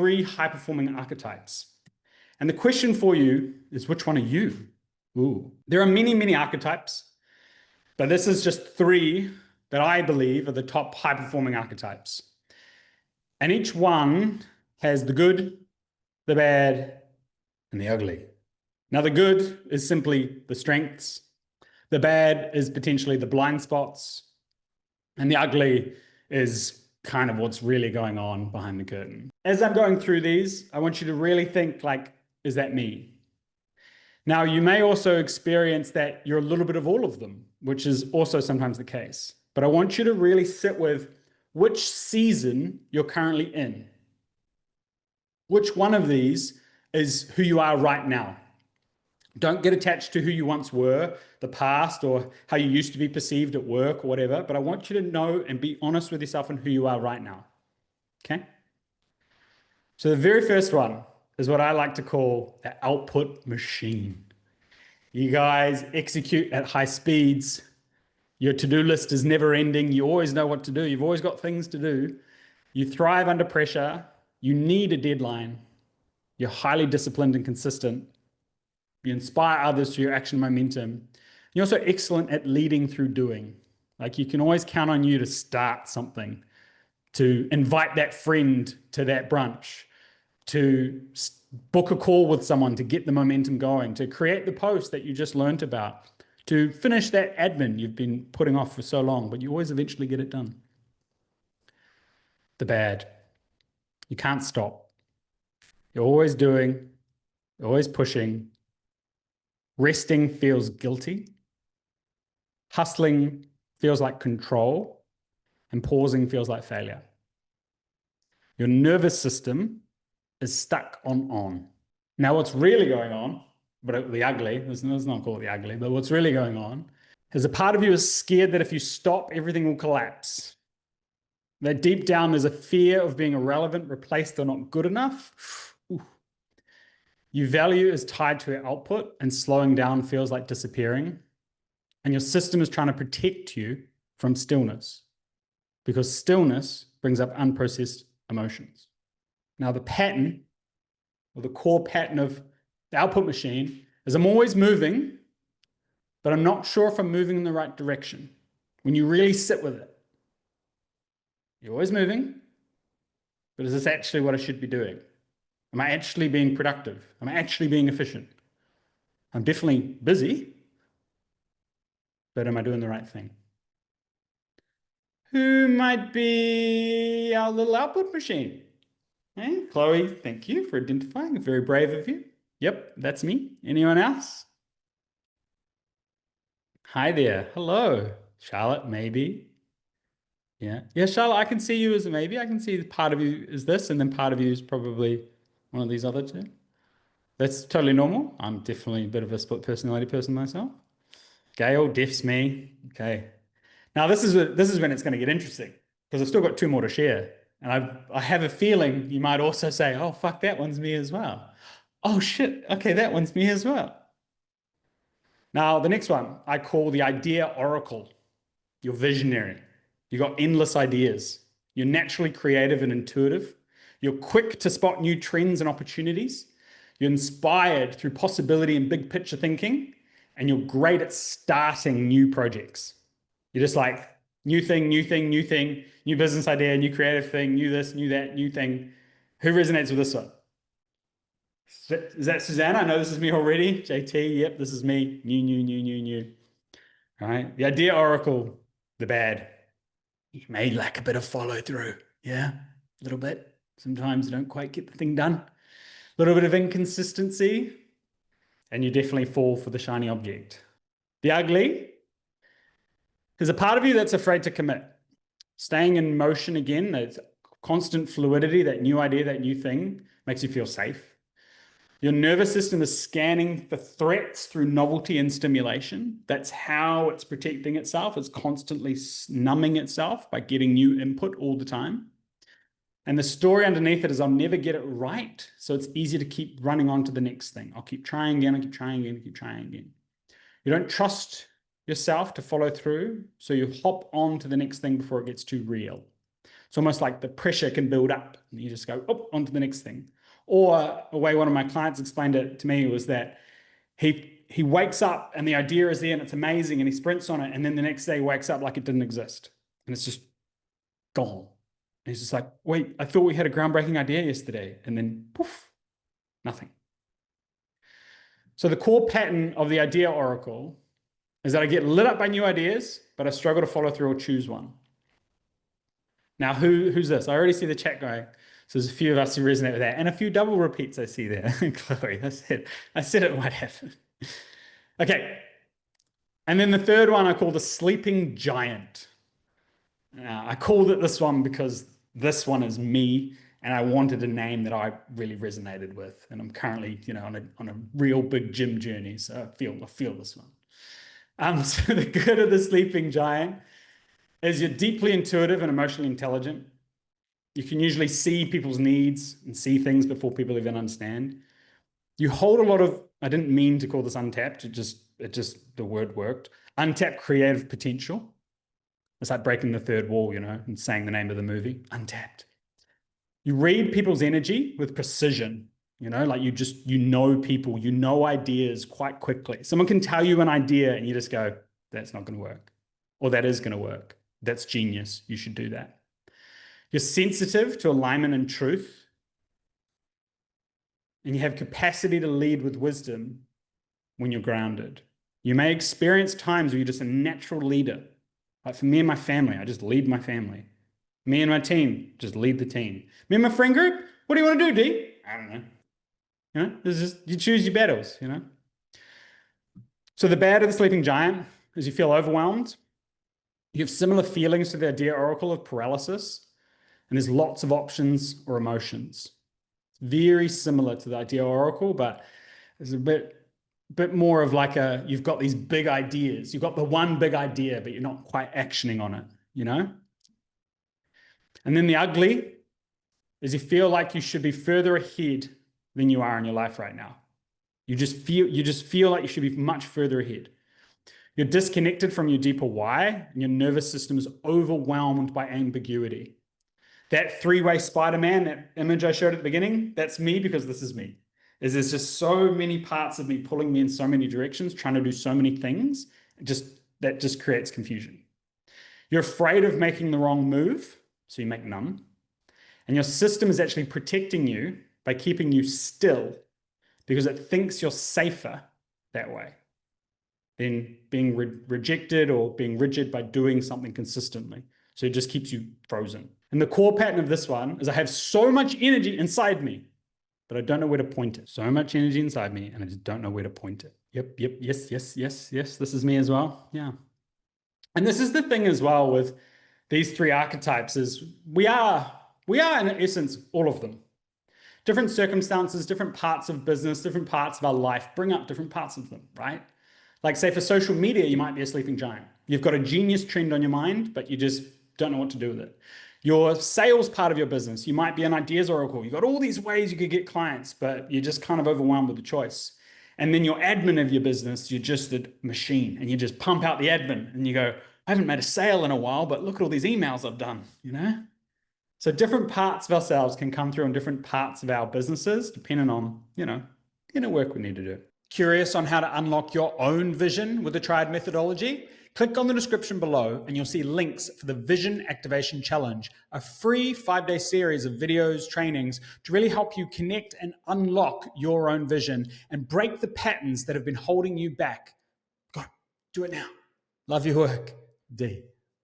3 high-performing archetypes. And the question for you is, which one are you? Ooh. There are many, many archetypes, but this is just 3 that I believe are the top high-performing archetypes. And each one has the good, the bad, and the ugly. Now, the good is simply the strengths. The bad is potentially the blind spots. And the ugly is kind of what's really going on behind the curtain. As I'm going through these, I want you to really think like, is that me? Now, you may also experience that you're a little bit of all of them, which is also sometimes the case. But I want you to really sit with which season you're currently in. Which one of these is who you are right now? Don't get attached to who you once were, the past, or how you used to be perceived at work or whatever, but I want you to know and be honest with yourself on who you are right now, okay? So the very first one is what I like to call the output machine. You guys execute at high speeds. Your to-do list is never ending. You always know what to do. You've always got things to do. You thrive under pressure. You need a deadline. You're highly disciplined and consistent. You inspire others through your action momentum. You're also excellent at leading through doing. Like you can always count on you to start something, to invite that friend to that brunch, to book a call with someone to get the momentum going, to create the post that you just learned about, to finish that admin you've been putting off for so long, but you always eventually get it done. The bad. You can't stop. You're always doing, you're always pushing. Resting feels guilty. Hustling feels like control. And pausing feels like failure. Your nervous system is stuck on. Now, what's really going on, but the ugly, let's not call it the ugly, but what's really going on is a part of you is scared that if you stop, everything will collapse. That deep down, there's a fear of being irrelevant, replaced, or not good enough. Ooh. Your value is tied to your output, and slowing down feels like disappearing. And your system is trying to protect you from stillness, because stillness brings up unprocessed emotions. Now, the pattern, or the core pattern of the output machine, is I'm always moving, but I'm not sure if I'm moving in the right direction. When you really sit with it, you're always moving, but is this actually what I should be doing? Am I actually being productive? Am I actually being efficient? I'm definitely busy, but am I doing the right thing? Who might be our little output machine? Hey, Chloe, thank you for identifying. Very brave of you. Yep, that's me. Anyone else? Hi there. Hello. Charlotte, maybe. Yeah. Yeah, Charlotte, I can see you as a maybe. I can see part of you is this, and then part of you is probably one of these other two. That's totally normal. I'm definitely a bit of a split personality person myself. Gail, def's me. Okay. Now this is when it's going to get interesting, because I've still got 2 more to share. And I have a feeling you might also say, oh, fuck, that one's me as well. Oh, shit. Okay, that one's me as well. Now, the next one I call the idea oracle. You're visionary. You've got endless ideas. You're naturally creative and intuitive. You're quick to spot new trends and opportunities. You're inspired through possibility and big picture thinking. And you're great at starting new projects. You're just like, new thing, new thing, new thing, new business idea, new creative thing, new this, new that, new thing. Who resonates with this one? Is that Susanna? I know this is me already. JT, yep, this is me. New. All right. The idea oracle, the bad. You may lack a bit of follow through. Yeah, a little bit. Sometimes you don't quite get the thing done. A little bit of inconsistency. And you definitely fall for the shiny object. The ugly. There's a part of you that's afraid to commit. Staying in motion again, that constant fluidity, that new idea, that new thing, makes you feel safe. Your nervous system is scanning for threats through novelty and stimulation. That's how it's protecting itself. It's constantly numbing itself by getting new input all the time. And the story underneath it is I'll never get it right. So it's easy to keep running on to the next thing. I'll keep trying again, I keep trying again, I keep trying again. You don't trust yourself to follow through, so you hop on to the next thing before it gets too real. It's almost like the pressure can build up and you just go, oh, on to the next thing. Or a way one of my clients explained it to me was that he wakes up and the idea is there and it's amazing and he sprints on it. And then the next day he wakes up like it didn't exist. And it's just gone. And he's just like, wait, I thought we had a groundbreaking idea yesterday. And then poof, nothing. So the core pattern of the idea oracle is that I get lit up by new ideas, but I struggle to follow through or choose one. Now, who's this? I already see the chat going. So there's a few of us who resonate with that, and a few double repeats I see there. Chloe, I said it might happen. Okay. And then the third one I call the sleeping giant. Now, I called it this one because this one is me, and I wanted a name that I really resonated with. And I'm currently, on a real big gym journey, so I feel this one. So the good of the sleeping giant is you're deeply intuitive and emotionally intelligent. You can usually see people's needs and see things before people even understand. You hold a lot of, I didn't mean to call this untapped, the word worked. Untapped creative potential. It's like breaking the third wall, and saying the name of the movie, Untapped. You read people's energy with precision, like people, ideas quite quickly. Someone can tell you an idea and you just go, that's not going to work. Or that is going to work. That's genius. You should do that. You're sensitive to alignment and truth. And you have capacity to lead with wisdom when you're grounded. You may experience times where you're just a natural leader. Like for me and my family, I just lead my family. Me and my team, just lead the team. Me and my friend group, what do you want to do, D? I don't know. It's just, you choose your battles, So the bad of the sleeping giant is you feel overwhelmed. You have similar feelings to the idea oracle of paralysis, and there's lots of options or emotions. Very similar to the idea oracle, but there's a bit more of like you've got these big ideas. You've got the one big idea, but you're not quite actioning on it, And then the ugly is you feel like you should be further ahead than you are in your life right now. You just feel like you should be much further ahead. You're disconnected from your deeper why, and your nervous system is overwhelmed by ambiguity. That three-way Spider-Man, that image I showed at the beginning, that's me because this is me. There's just so many parts of me pulling me in so many directions, trying to do so many things, that just creates confusion. You're afraid of making the wrong move, so you make none. And your system is actually protecting you by keeping you still because it thinks you're safer that way than being rejected or being rigid by doing something consistently. So it just keeps you frozen. And the core pattern of this one is I have so much energy inside me, but I don't know where to point it. So much energy inside me, and I just don't know where to point it. Yep, yes. This is me as well. Yeah. And this is the thing as well with these three archetypes is we are in essence, all of them. Different circumstances, different parts of business, different parts of our life bring up different parts of them, right? Like say for social media, you might be a sleeping giant. You've got a genius trend on your mind, but you just don't know what to do with it. Your sales part of your business, you might be an ideas oracle. You've got all these ways you could get clients, but you're just kind of overwhelmed with the choice. And then your admin of your business, you're just a machine and you just pump out the admin and you go, I haven't made a sale in a while, but look at all these emails I've done, So different parts of ourselves can come through in different parts of our businesses, depending on, inner work we need to do. Curious on how to unlock your own vision with the Triad methodology? Click on the description below and you'll see links for the Vision Activation Challenge, a free 5-day series of videos, trainings to really help you connect and unlock your own vision and break the patterns that have been holding you back. Go, do it now. Love your work. D.